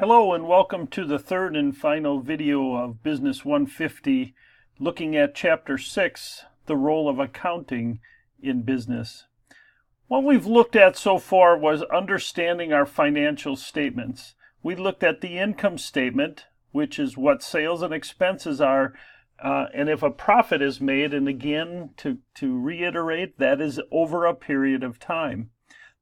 Hello and welcome to the third and final video of Business 150, looking at Chapter 6, the role of accounting in business. What we've looked at so far was understanding our financial statements. We looked at the income statement, which is what sales and expenses are, and if a profit is made, and again, to reiterate, that is over a period of time.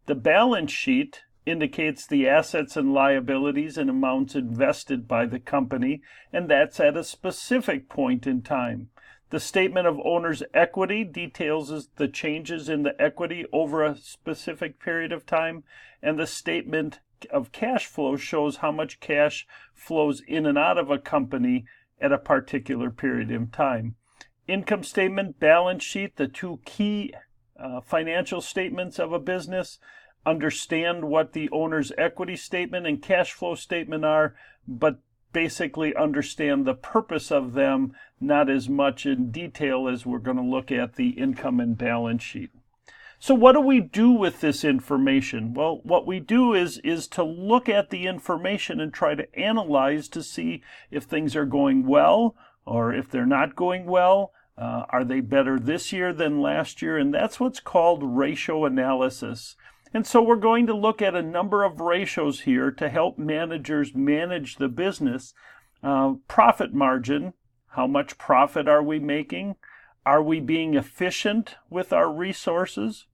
The balance sheet indicates the assets and liabilities and amounts invested by the company, and that's at a specific point in time. The statement of owner's equity details the changes in the equity over a specific period of time, and the statement of cash flow shows how much cash flows in and out of a company at a particular period in time. Income statement, balance sheet, the two key financial statements of a business. Understand what the owner's equity statement and cash flow statement are, but basically understand the purpose of them, not as much in detail as we're going to look at the income and balance sheet. So what do we do with this information? Well, what we do is to look at the information and try to analyze to see if things are going well or if they're not going well. Are they better this year than last year? And that's what's called ratio analysis. And so we're going to look at a number of ratios here to help managers manage the business. Profit margin, how much profit are we making? Are we being efficient with our resources?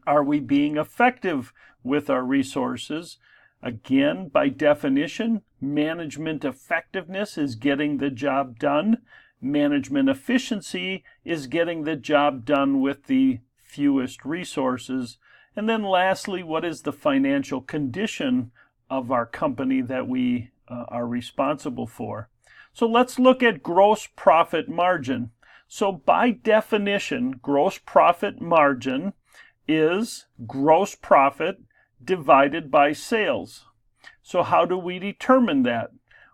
Are we being effective with our resources? Again, by definition, management effectiveness is getting the job done. Management efficiency is getting the job done with the fewest resources. And then lastly, what is the financial condition of our company that we are responsible for? So let's look at gross profit margin. So by definition, gross profit margin is gross profit divided by sales. So how do we determine that?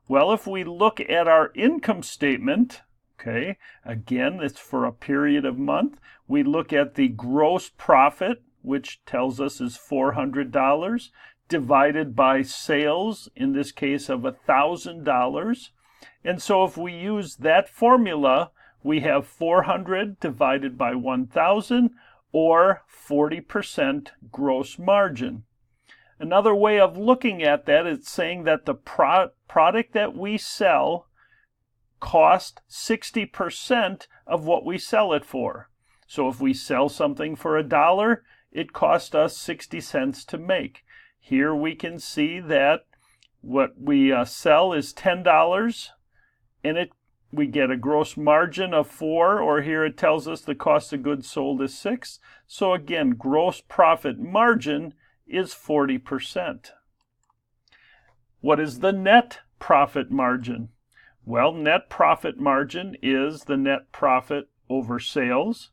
Well, if we look at our income statement, okay, again, it's for a period of month, we look at the gross profit, which tells us is $400, divided by sales, in this case of $1,000. And so if we use that formula, we have 400 divided by 1,000, or 40% gross margin. Another way of looking at that is saying that the product that we sell cost 60% of what we sell it for. So if we sell something for $1, it cost us 60 cents to make. Here we can see that what we sell is $10, and we get a gross margin of 4, or here it tells us the cost of goods sold is 6. So again, gross profit margin is 40%. What is the net profit margin? Well, net profit margin is the net profit over sales.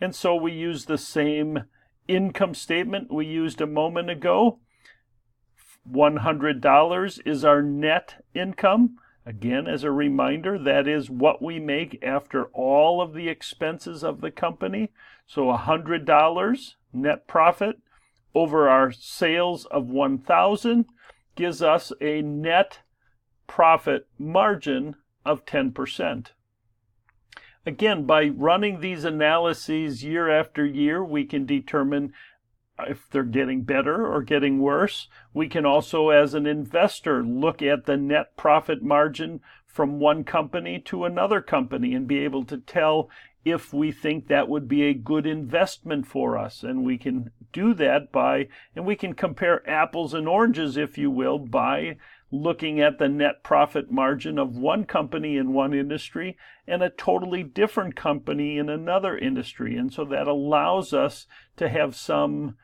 And so we use the same income statement we used a moment ago. $100 is our net income. Again, as a reminder, that is what we make after all of the expenses of the company. So $100 net profit over our sales of $1,000 gives us a net profit margin of 10%. Again, by running these analyses year after year, we can determine if they're getting better or getting worse. We can also, as an investor, look at the net profit margin from one company to another company and be able to tell if we think that would be a good investment for us. And we can do that and we can compare apples and oranges, if you will, by looking at the net profit margin of one company in one industry and a totally different company in another industry. And so that allows us to have some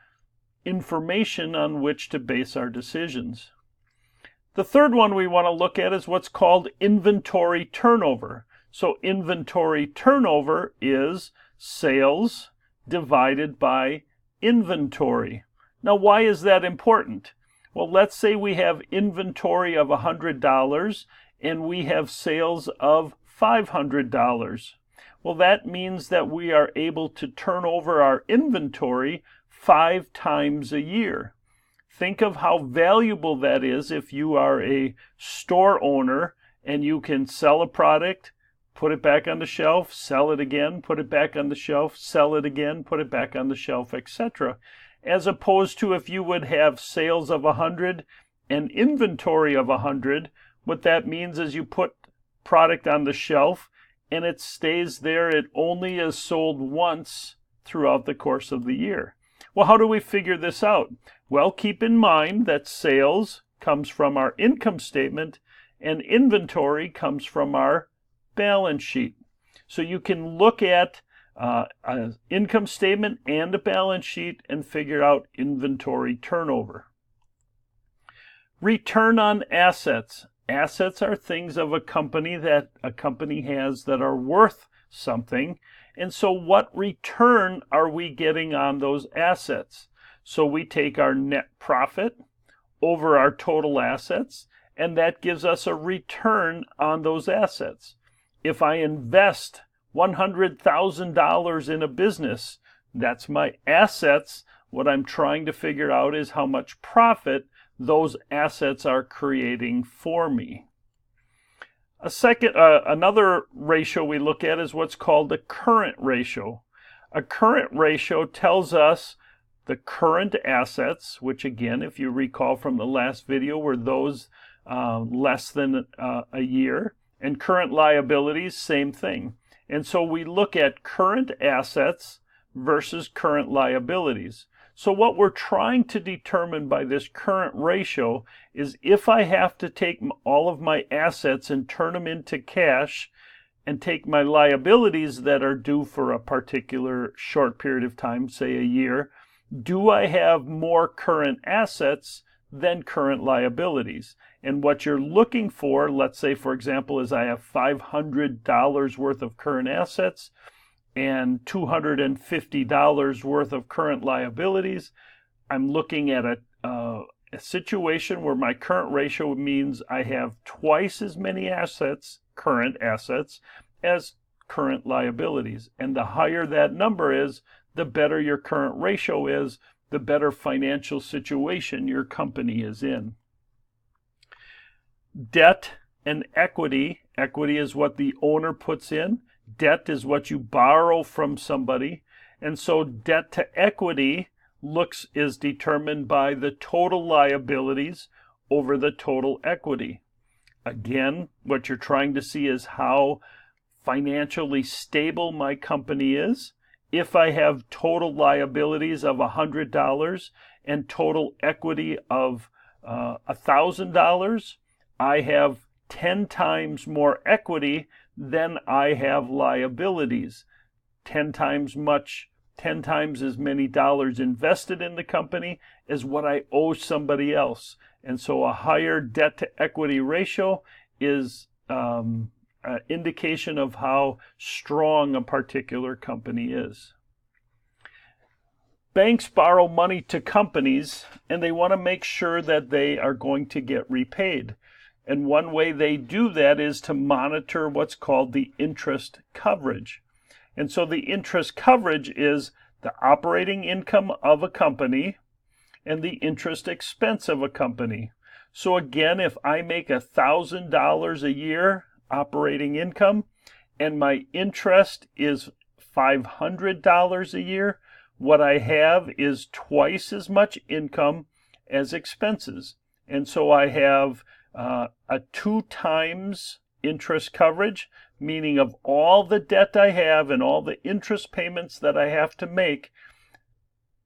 information on which to base our decisions. The third one we want to look at is what's called inventory turnover. So inventory turnover is sales divided by inventory. Now, why is that important? Well, let's say we have inventory of $100 and we have sales of $500. Well, that means that we are able to turn over our inventory 5 times a year. Think of how valuable that is if you are a store owner and you can sell a product, put it back on the shelf, sell it again, put it back on the shelf, sell it again, put it back on the shelf, etc. As opposed to if you would have sales of 100 and inventory of 100, what that means is you put product on the shelf and it stays there. It only is sold once throughout the course of the year. Well, how do we figure this out? Well, keep in mind that sales comes from our income statement and inventory comes from our balance sheet. So you can look at an income statement and a balance sheet and figure out inventory turnover. Return on assets. Assets are things of a company that a company has that are worth something. And so what return are we getting on those assets? So we take our net profit over our total assets, and that gives us a return on those assets. If I invest $100,000 in a business, that's my assets. What I'm trying to figure out is how much profit those assets are creating for me. Another ratio we look at is what's called a current ratio. A current ratio tells us the current assets, which again, if you recall from the last video, were those less than a year, and current liabilities, same thing. And so we look at current assets versus current liabilities. So what we're trying to determine by this current ratio is if I have to take all of my assets and turn them into cash and take my liabilities that are due for a particular short period of time, say a year, do I have more current assets than current liabilities? And what you're looking for, let's say for example, is I have $500 worth of current assets and $250 worth of current liabilities. I'm looking at a situation where my current ratio means I have twice as many assets, current assets, as current liabilities. And the higher that number is, the better your current ratio is, the better financial situation your company is in. Debt and equity. Equity is what the owner puts in. Debt is what you borrow from somebody. And so debt to equity is determined by the total liabilities over the total equity. Again, what you're trying to see is how financially stable my company is. If I have total liabilities of $100 and total equity of $1,000, I have 10 times more equity than I have liabilities. 10 times as many dollars invested in the company as what I owe somebody else. And so a higher debt to equity ratio is an indication of how strong a particular company is. Banks borrow money to companies and they want to make sure that they are going to get repaid. And one way they do that is to monitor what's called the interest coverage. And so the interest coverage is the operating income of a company and the interest expense of a company. So again, if I make $1,000 a year operating income and my interest is $500 a year, what I have is twice as much income as expenses. And so I have a 2 times interest coverage, meaning of all the debt I have and all the interest payments that I have to make.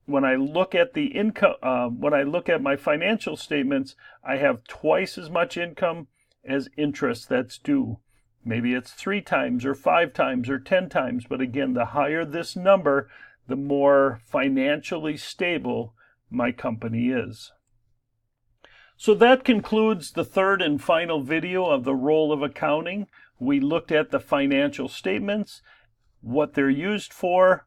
When I look at the income, when I look at my financial statements, I have twice as much income as interest that's due. Maybe it's 3 times or 5 times or 10 times, but again, the higher this number, the more financially stable my company is. So that concludes the third and final video of the role of accounting. We looked at the financial statements, what they're used for,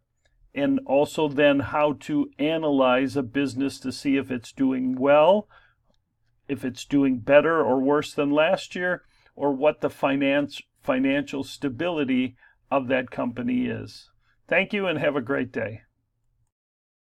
and also then how to analyze a business to see if it's doing well, if it's doing better or worse than last year, or what the financial stability of that company is. Thank you and have a great day.